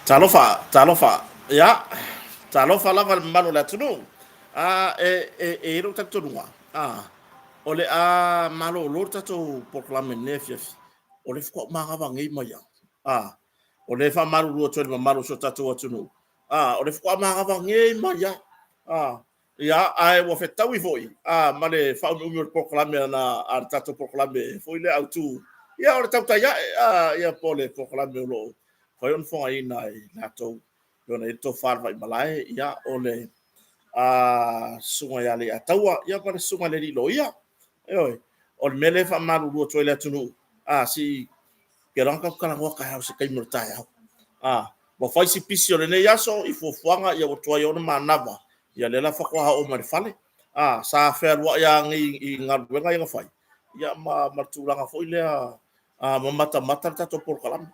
Talofa. Ya. Talofa lava malo la tunu. Ero tatunua. Ole malo lor tatu proclame nefia. Ole fko maga ngi maya. Ole fa malu lo tunu malu so tatu tunu. Ole fko maga ngi maya. Ya ai wo fe tawi foi. Male fa un proclame na ar tatu proclame foi le autu. Ya ole tatu ya ya pole proclame lo. Foi un fo ai nai lato. Yona ito farva i malai ya ole sunga ya le ataua ya para sunga le lo ya oi on mele fa malu lo toile tunu si geranka kala wa ka hausa kai murta ya mo fai si pisio le ya so i fo fuanga ya o toya ona manava ya le la fa ko ha o mar fale sa fer wa ya ngi i ngal wenga ya fai ya matulanga foi le mata mata ta to por kalam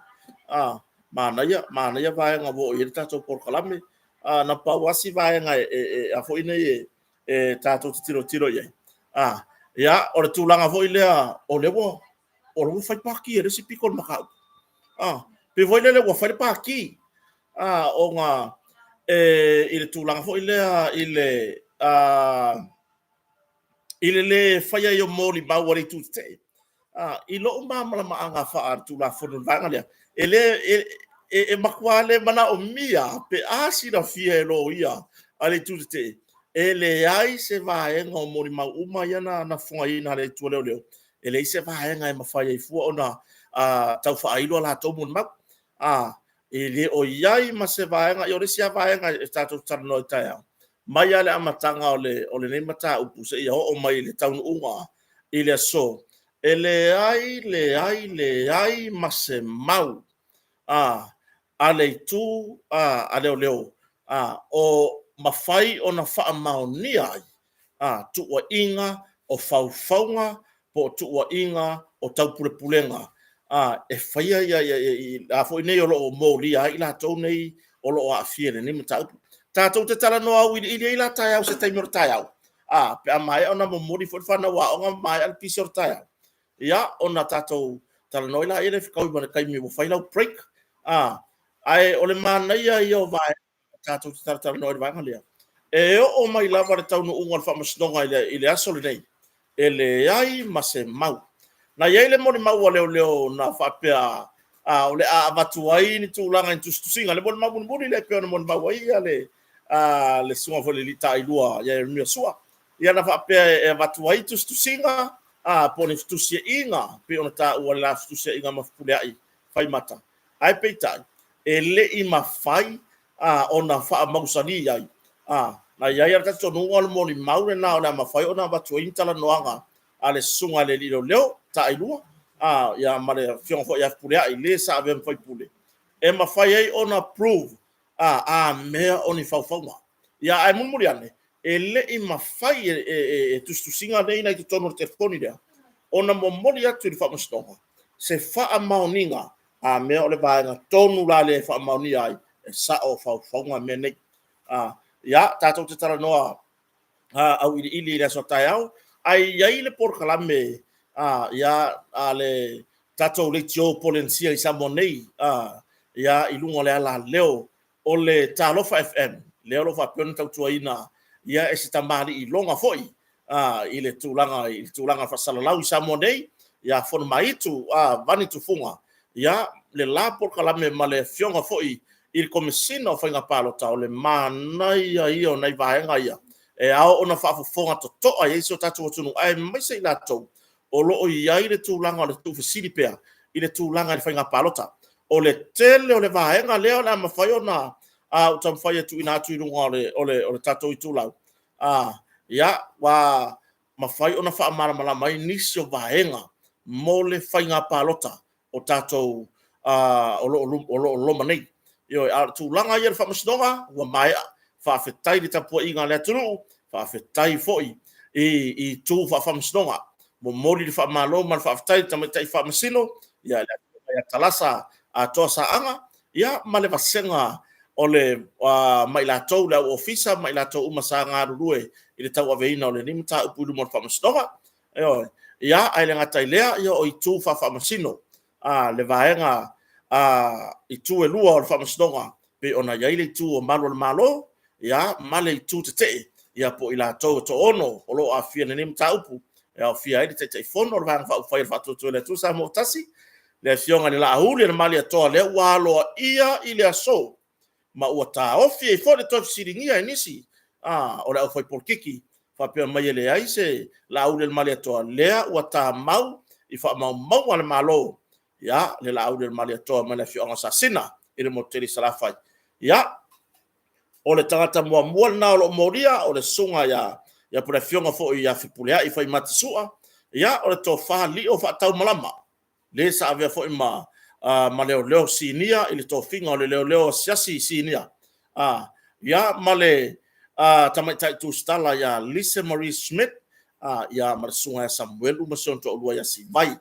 mana ya vai nga vo irta to por kalame na pa wasi vai nga a foi ne ta to tiro ye ya o tu langa vo ile o le vo o lo fai pa ki ere si pikol maka pe vo ile le vo fai pa ki o nga ile tu langa vo ile ile le fai yo moli ba wari tu te ilo ma anga fa tu la fo vanga le ele makwale mana o mia pe asi na fie lo ia ale tute ele ai se vai ngo mori ma uma yana na fonga ina le tu leo ele se vai nga ma fa fu ona tau fa ilo la to mun ma ele o iai ma se vai nga yo se vai nga sta to tar no ta mai ale amatanga ole nei mata upu se ia o mai le tau unga ile so ele ai ma se mau ale tu ale leo o mafai ona fa maonia tu wa inga o faufaunga po tu wa inga o tau pulepulenga e faia ya fo nei o lo moli ai la to nei o lo afiere ni mata ta to te tala no au i la ta au se tai mor ta au pe mai ona mo modi fo fa na wa ona mai al pisor ta ya ona tato tala no ila ile fi kau kai mi mo faila break ai ole mana ia io vai tato tala no vai ngalia o mai la va tau no unga fa masnonga ile asole nei ele ai mase mau na ia ile mo mau leo na fa pe ole avatu ai ni tu langa ni tu singa le bon mau bun le pe no mon mau ai ale le sunga fo le lita i lua ia mi sua ia na fa pe avatu ai tu singa pone tu sia inga pe ona ta o la tu sia inga ma fule ai fai mata ai pe tai ele i ma fai ona fa mausani ai na ia ia ta to no mo ni mau na ona ma fai ona va tu intala noanga ale sunga le leo ta i lua ya mare fion fo ya fule ai le sa vem fai pule e ma fai ai ona prove me oni fa fa ya ai mun muriane ele i ma fai tu singa nei na ki tono telefoni dia ona mo mori atu fa mastonga se fa maoninga me ole va na tonu la le fa maoni ai sa o fa me nei ya tato te tara noa au ili la so taiao ai ya ile por kalame ya ale tato le tio polencia i samonei ya ilungo le ala leo ole Talofa FM leo lo fa pon tau tuaina ia e se tamali i longa foi ile tulanga fa salalau sa monei ya fon maitu vani tu funga ya le la por kalame male fionga foi il komesino fa nga palo ta ole mana ia io nai vaenga ia e ao ona fa fonga to ai so tatu tunu ai mai sei la to o lo ia ile tulanga le tu fasili pea ile tulanga le fa nga palo ta ole tele ole vaenga leo na mafaiona utam faya tu ina tu runga ole tato itu lau ya wa mafai ona fa mara mala mai nisio vaenga mole fainga palota o tato lo manei yo tu langa yer fa masdonga wa mai fa fetai di tapo inga le tu fa fetai foi i tu fa masdonga mo moli fa malo man fa fetai tamai fa masino ya talasa tosa anga ya male vasenga ole mai la tau la ofisa mai la tau masanga rue ile tau aveina ole ni mta upulu mo fa masnova ya ai lenga tailea yo o itu fa masino le vaenga i tu e lua o fa masnova pe ona ia ile tu o malo ia male tu te ia po ila to ono o lo afia ne mtaupu ia afia ile te fono vang fa fa fa to le tu sa mo tasi le fionga le la huli le mali to le walo ia ile aso ma ua ta ofi e fo le to siringia inisi o le foi por kiki fa pe mai le ai se la huli le mali to le ua ta mau i fa mau le malo ia le la huli le mali to ma le fionga sa sina ile mo tele sala fa ia o le tangata mua na o lo moria o le sunga ya pura fionga fo ia fipulea i fai matisua ia o le to fa li o fa tau malama le sa ave fo ma ma leo sinia ile to finga o le leo siasi sinia ia male tamai tai tu stala ya Lisa Marie Smith ya marsunga ya Samuel uma son to lua ya si vai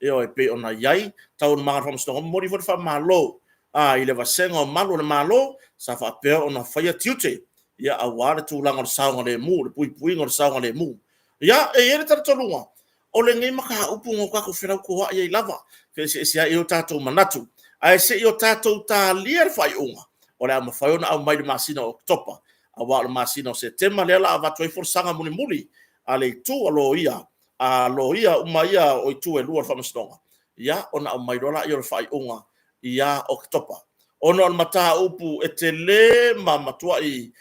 e pe ona yai tau ma from sto mori fo fa malo ile va sengo malo le malo sa fa pe ona faya tiute ia awara tu langa saunga le mu le pui ngor saunga le mu ia e ele tar tolunga o le ngai maka upu ngoka ko fera ko ia lava fe se ia tato manatu ai se io tato ta lier fai unga o le ma fai ona au mai masina o topa awa le masina se tema le la va toi for sanga muli ale tu alo ia uma ia o tu e luar fa mastonga ia ona au mai rola io fai unga ia oktopa ono al mata upu etele mamatua i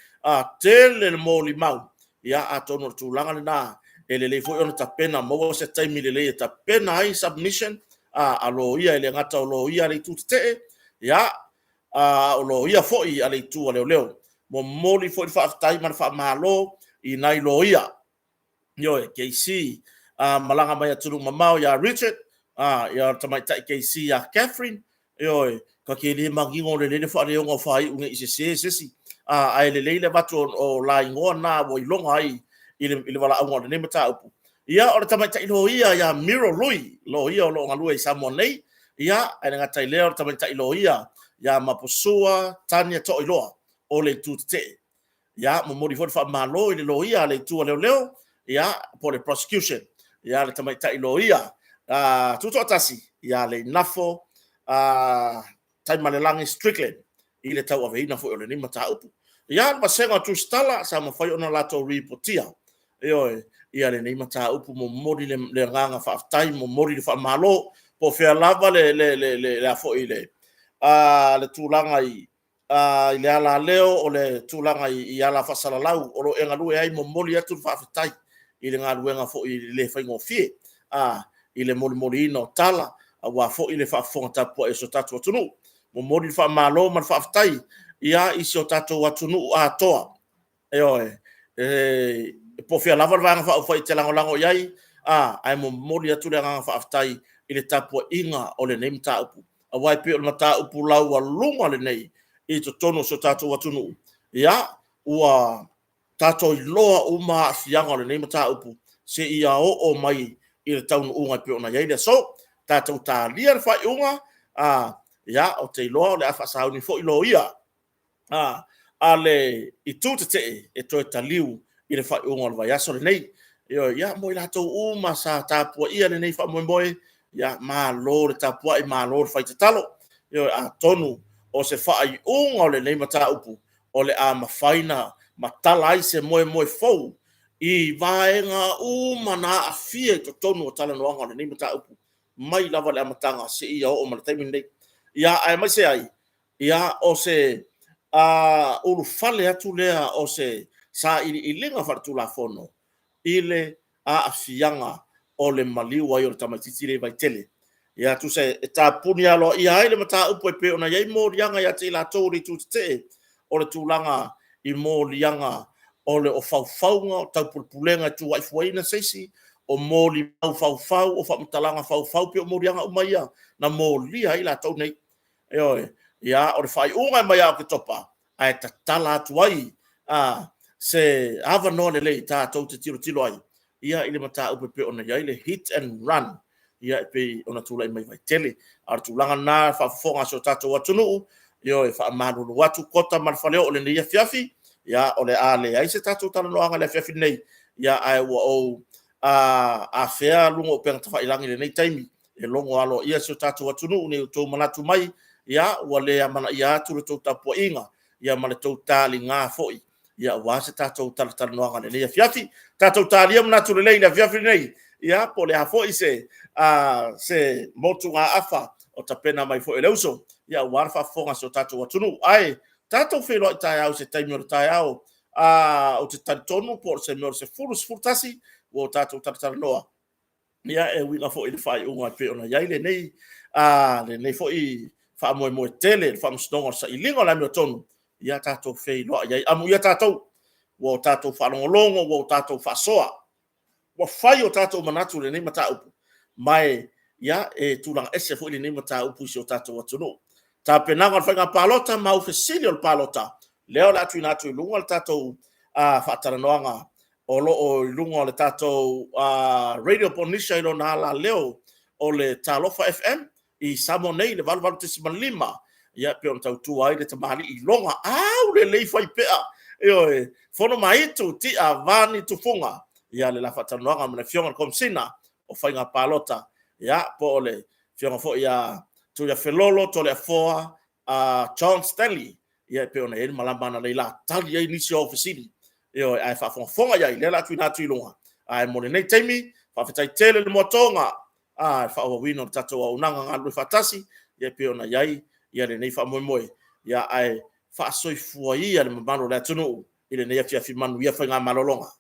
tele mo limau ia atono tulanga na ele foi ona tapena mo se taimi le tapena ai submission alo ia ele ngata lo ia le tute ia lo ia foi ale tu leo mo moli foi fa tai man fa malo i nai lo ia yo KC malanga mai tulu mamau ya Richard ya tamai tai KC ya Catherine yo ka ke le mangingo le fa le ngo fai unge se ai le batu o la ingo na wo ilonga ai ile wala ngo le mata upu ia o tamai tai lo ia ya Miro Lui lo ia lo ngalu e samonei ia ai nga tai le o tamai tai lo ia ya mapusua tania to iloa o le tute ia mo mori fa malo ile lo ia le tu leo ia por the prosecution ia le tamai tai lo ia tuto tasi ia le nafo tai malelangi Strickland ile tau ave ina fo ole ni mata upu ia ba senga tu stala sa mo fai ona lato reportia ia le ni mata upu mo mori le nganga fa tai mo mori le fa malo po fe lava le fo ile le tulanga i ile ala leo o le tulanga i ala fa salalau o lo enga lu ai mo mori atu fa tai ile nga luenga fo ile fa ngofie ile moli no tala wa fo ile fa fonta po e so tatu tunu mo modi fa malo man fa tai ia i so tatu tunu a toa po fia lava vanga fa i te lango yai ai mo modi atu le nga fa tai ile tapo inga o le nem ta upu a wai pe o mata upu lau wa lunga le nei i to tono so tatu tunu ia ua tato i loa uma fianga le nem ta upu se ia o mai i le taunu unga pe ona yai le so tatou talia le fai unga ia o te iloa o le afa sauni fo ilo ia ale i tūtete e toi taliu i le fai unga o le vai aso le nei ia mo i latou uma sa tāpua ia le nei fai moe ia malo le tāpua i malo le fai tatalo a tonu o se fai unga o le nei mata upu o le a mafaina matala ai se moe fou i vaenga uma na afia i to tonu o tala noanga o le nei mata upu mai lava le amatanga se ia o malatai nei ia ai mai se ai ia o se ulu fale atu lea o se sa i linga fartu la fono ile afianga o le maliu ai o tamatiti le vai tele ia tu se ta punia lo ia ai le mata upo pe ona ia mo rianga ia te la tori tu te o le tulanga i mo rianga o le o faufaunga tau pulpulenga tu ai fuaina seisi o moli fau o fa mtalanga fau pe o morianga o maia na moli ai la tau nei ia o le fai unga mai au ke topa ai tatala atu ai se ava no le ta tau te tiro ai ia ile mata upe pe ona ia ile hit and run ia pe ona tula mai vai tele ar tulanga na fa fonga so tato watunu e fa manu watu kota malfaleo o le ia fiafi ia o le ale ai se tato tala no anga le fiafi nei ia ai o a fea lungo pe ta fa ilangi le nei taimi e longo alo ia so tatu watunu ne to manatu mai ia wale mana ia tu to tapo inga ia mana to tali nga foi ia wase tato tal no ngale ia fiafi tato tali amna tu le ia fiafi nei ia po le foi se motu nga afa o tapena mai foi leuso ia warfa fonga so tato watunu ai tato felo tai au se taimi o tai au o te tantonu por se mer se furus furtasi o tato tal noa ia e wila fo i fai unga pe ona ia le nei le nei fo i fa mo tele fa mstonga sa i lingo la mi tonu ia tato fei lo ia amu ia tato wo tato fa longo wo tato fa soa wo fai o tato manatu le nei mata upu mai ia e tulang ese fo le nei mata upu si o tato watuno ta penanga fa nga palota ma u fesili o palota leo la tu natu lunga tato fa taranoanga o lunga le tato radio ponisha ilo na la leo o le Talofa FM i Samonei le valval tesimalima ia pe on tautu ai le tamali i longa au le lei fai pea e fono mai tu ti avani tu funga ia le la fatanoanga mena fionga komsina o fai nga palota ia po le fionga fo ia tu ya felolo to le foa John Stanley ia pe on e malamba na leila tali ai nisi ofisini io ai fa fonga ia le la tu na tu longa ai mo le nei taimi fa fetai tele le motonga fa o wino tato o nanga ngalu fatasi ia pe ona iai ia le nei fa moe ia ai fa soi fuai ia le mano le tunu ile nei fia fi manu ia fa nga malolonga